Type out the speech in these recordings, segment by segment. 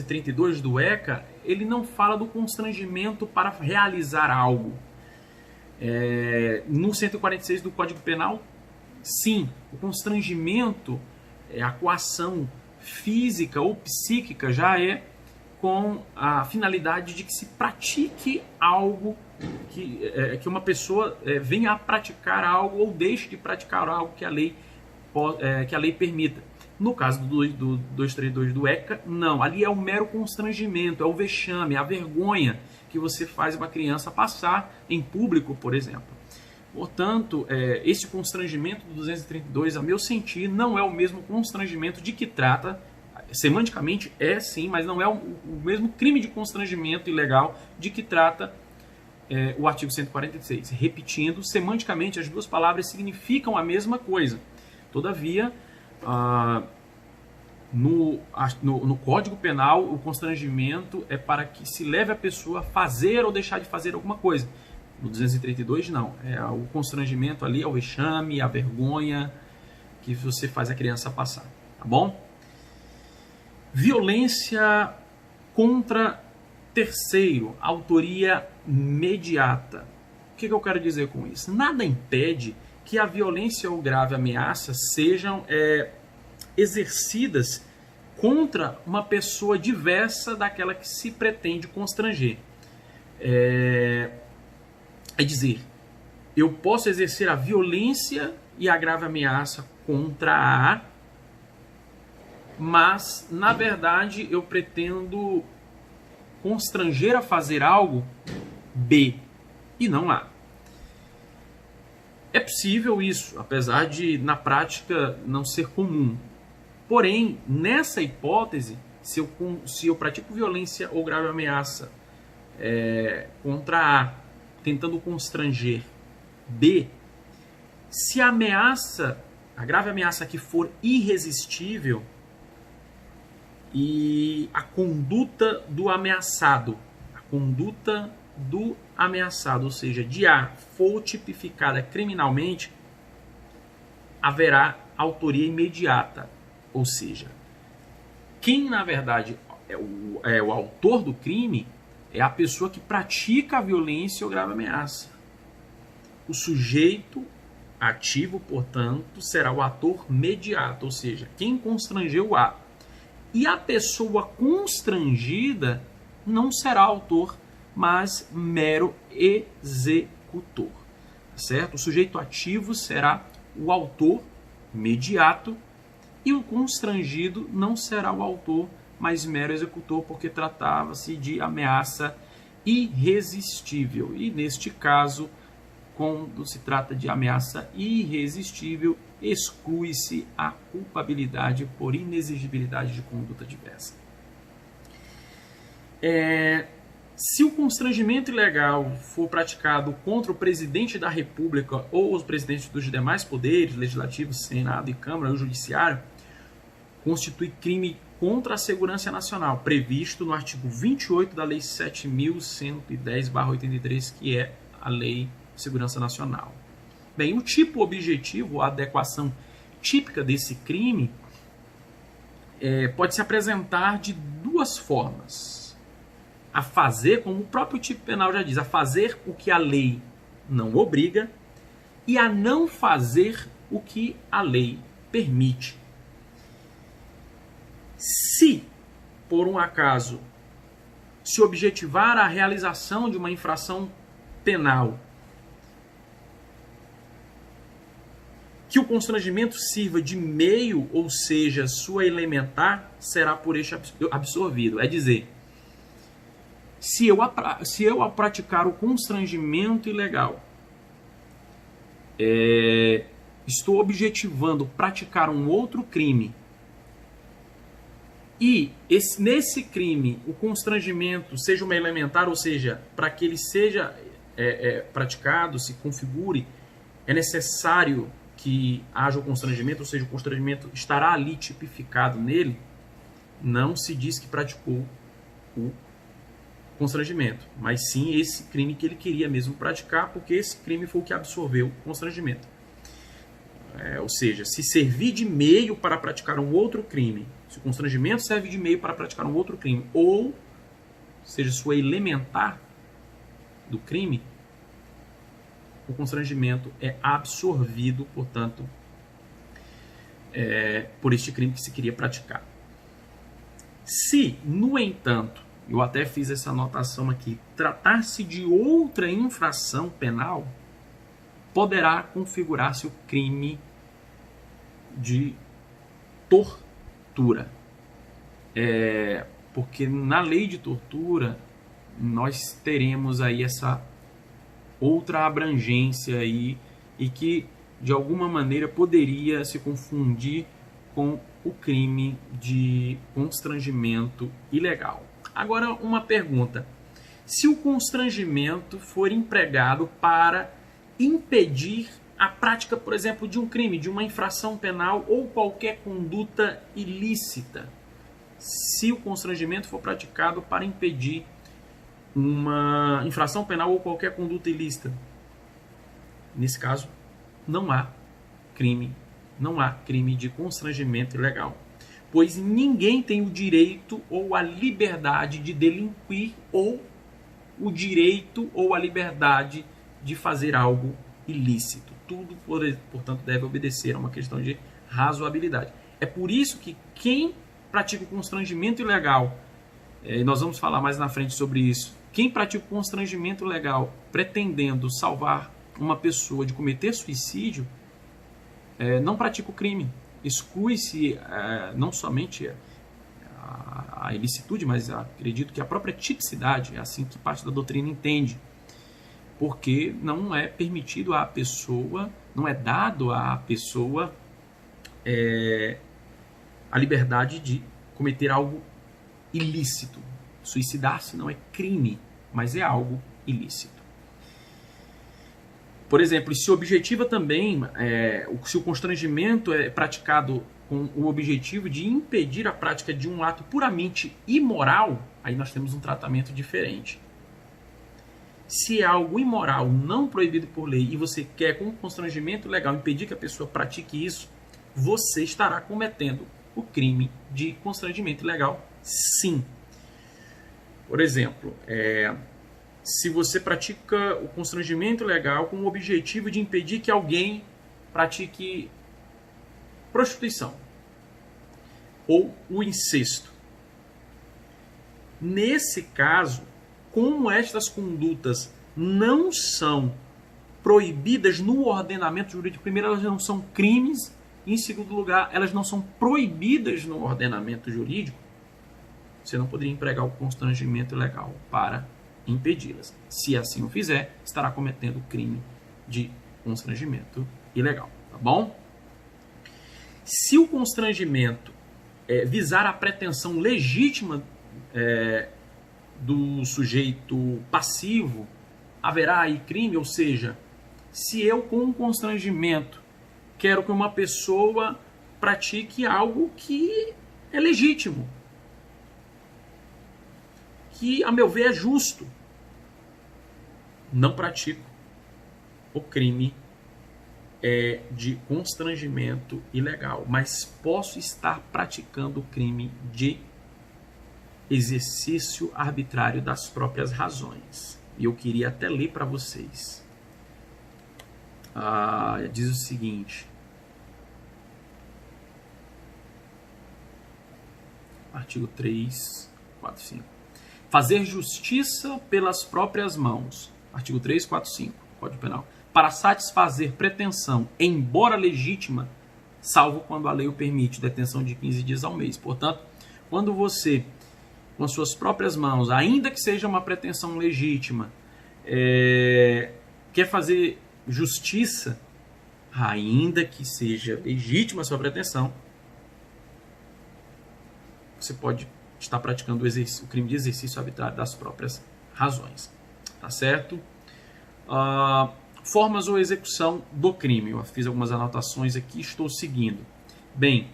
232 do ECA, ele não fala do constrangimento para realizar algo. No 146 do Código Penal, sim, o constrangimento, a coação física ou psíquica já é com a finalidade de que se pratique algo, que uma pessoa venha a praticar algo ou deixe de praticar algo que a lei permita. No caso do 232 do ECA, não. Ali é o mero constrangimento, é o vexame, é a vergonha que você faz uma criança passar em público, por exemplo. Portanto, esse constrangimento do 232, a meu sentir, não é o mesmo constrangimento de que trata. Semanticamente é sim, mas não é o mesmo crime de constrangimento ilegal de que trata o artigo 146. Repetindo, semanticamente as duas palavras significam a mesma coisa. Todavia, no Código Penal, o constrangimento é para que se leve a pessoa a fazer ou deixar de fazer alguma coisa. No 232, não. O constrangimento ali é o vexame, a vergonha que você faz a criança passar. Tá bom? Violência contra terceiro, autoria mediata. O que eu quero dizer com isso? Nada impede que a violência ou grave ameaça sejam exercidas contra uma pessoa diversa daquela que se pretende constranger. É dizer, eu posso exercer a violência e a grave ameaça contra A, mas, na verdade, eu pretendo constranger a fazer algo B e não A. É possível isso, apesar de, na prática, não ser comum. Porém, nessa hipótese, se eu pratico violência ou grave ameaça contra A, tentando constranger B, se a grave ameaça aqui for irresistível e a conduta do ameaçado, ou seja, de A, for tipificada criminalmente, haverá autoria imediata. Ou seja, quem na verdade é o autor do crime é a pessoa que pratica a violência ou grave ameaça. O sujeito ativo, portanto, será o ator mediato, ou seja, quem constrangeu A. E a pessoa constrangida não será autor, mas mero executor. Certo? O sujeito ativo será o autor mediato e o constrangido não será o autor, mas mero executor, porque tratava-se de ameaça irresistível. E neste caso, quando se trata de ameaça irresistível, exclui-se a culpabilidade por inexigibilidade de conduta diversa. Se o constrangimento ilegal for praticado contra o presidente da República ou os presidentes dos demais poderes, legislativo, Senado e Câmara, ou Judiciário, constitui crime contra a segurança nacional, previsto no artigo 28 da Lei 7.110/83, que é a Lei de Segurança Nacional. Bem, o tipo objetivo, a adequação típica desse crime, pode se apresentar de duas formas. A fazer, como o próprio tipo penal já diz, a fazer o que a lei não obriga e a não fazer o que a lei permite. Se, por um acaso, se objetivar a realização de uma infração penal, que o constrangimento sirva de meio, ou seja, sua elementar, será por este absorvido. É dizer, se eu ao praticar o constrangimento ilegal, estou objetivando praticar um outro crime, e nesse crime o constrangimento seja uma elementar, ou seja, para que ele seja praticado, se configure, é necessário que haja o constrangimento, ou seja, o constrangimento estará ali tipificado nele, não se diz que praticou o constrangimento, mas sim esse crime que ele queria mesmo praticar, porque esse crime foi o que absorveu o constrangimento. Ou seja, se servir de meio para praticar um outro crime Se o constrangimento serve de meio para praticar um outro crime, ou seja, sua elementar do crime, o constrangimento é absorvido, portanto, por este crime que se queria praticar. Se, no entanto, eu até fiz essa anotação aqui, tratar-se de outra infração penal, poderá configurar-se o crime de tortura. Porque na lei de tortura nós teremos aí essa outra abrangência aí, e que de alguma maneira poderia se confundir com o crime de constrangimento ilegal. Agora, uma pergunta: se o constrangimento for empregado para impedir a prática, por exemplo, de um crime, de uma infração penal ou qualquer conduta ilícita, se o constrangimento for praticado para impedir uma infração penal ou qualquer conduta ilícita, nesse caso, não há crime de constrangimento ilegal, pois ninguém tem o direito ou a liberdade de delinquir ou o direito ou a liberdade de fazer algo ilícito. Tudo, portanto, deve obedecer a uma questão de razoabilidade. É por isso que quem pratica o constrangimento ilegal, e nós vamos falar mais na frente sobre isso, quem pratica o constrangimento ilegal pretendendo salvar uma pessoa de cometer suicídio, não pratica o crime. Exclui-se não somente a ilicitude, mas acredito que a própria tipicidade, é assim que parte da doutrina entende, porque não é permitido à pessoa, não é dado à pessoa a liberdade de cometer algo ilícito. Suicidar-se não é crime, mas é algo ilícito. Por exemplo, se objetiva também, se o constrangimento é praticado com o objetivo de impedir a prática de um ato puramente imoral, aí nós temos um tratamento diferente. Se é algo imoral, não proibido por lei, e você quer, com constrangimento legal, impedir que a pessoa pratique isso, você estará cometendo o crime de constrangimento ilegal, sim. Por exemplo, se você pratica o constrangimento ilegal com o objetivo de impedir que alguém pratique prostituição ou o incesto. Nesse caso, como estas condutas não são proibidas no ordenamento jurídico, primeiro, elas não são crimes, e em segundo lugar, elas não são proibidas no ordenamento jurídico, você não poderia empregar o constrangimento ilegal para impedi-las. Se assim o fizer, estará cometendo o crime de constrangimento ilegal, tá bom? Se o constrangimento visar a pretensão legítima do sujeito passivo, haverá aí crime, ou seja, se eu com um constrangimento quero que uma pessoa pratique algo que é legítimo, que a meu ver é justo, não pratico o crime de constrangimento ilegal, mas posso estar praticando o crime de exercício arbitrário das próprias razões. E eu queria até ler para vocês. Diz o seguinte: artigo 345. Fazer justiça pelas próprias mãos. Artigo 345, Código Penal. Para satisfazer pretensão, embora legítima, salvo quando a lei o permite, detenção de 15 dias ao mês. Portanto, quando você, com as suas próprias mãos, ainda que seja uma pretensão legítima, quer fazer justiça, ainda que seja legítima a sua pretensão, você pode estar praticando o crime de exercício arbitrário das próprias razões. Tá certo? Formas ou execução do crime. Eu fiz algumas anotações aqui, estou seguindo. Bem,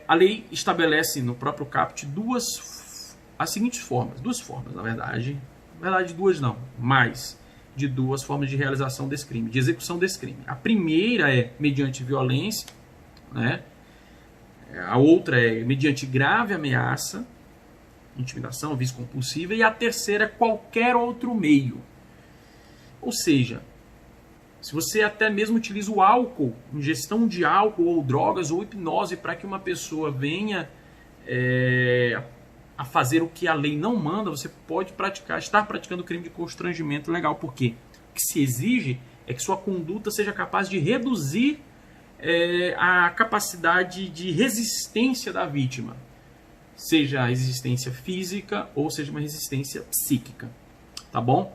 a lei estabelece no próprio caput as seguintes formas. Duas formas, na verdade. Na verdade, duas não. Mais de duas formas de realização desse crime, de execução desse crime. A primeira é mediante violência, né? A outra é mediante grave ameaça, intimidação, vício compulsiva. E a terceira é qualquer outro meio. Ou seja, se você até mesmo utiliza o álcool, ingestão de álcool ou drogas ou hipnose para que uma pessoa venha a fazer o que a lei não manda, você pode estar praticando crime de constrangimento legal. Por quê? O que se exige é que sua conduta seja capaz de reduzir a capacidade de resistência da vítima, seja a resistência física ou seja uma resistência psíquica, tá bom?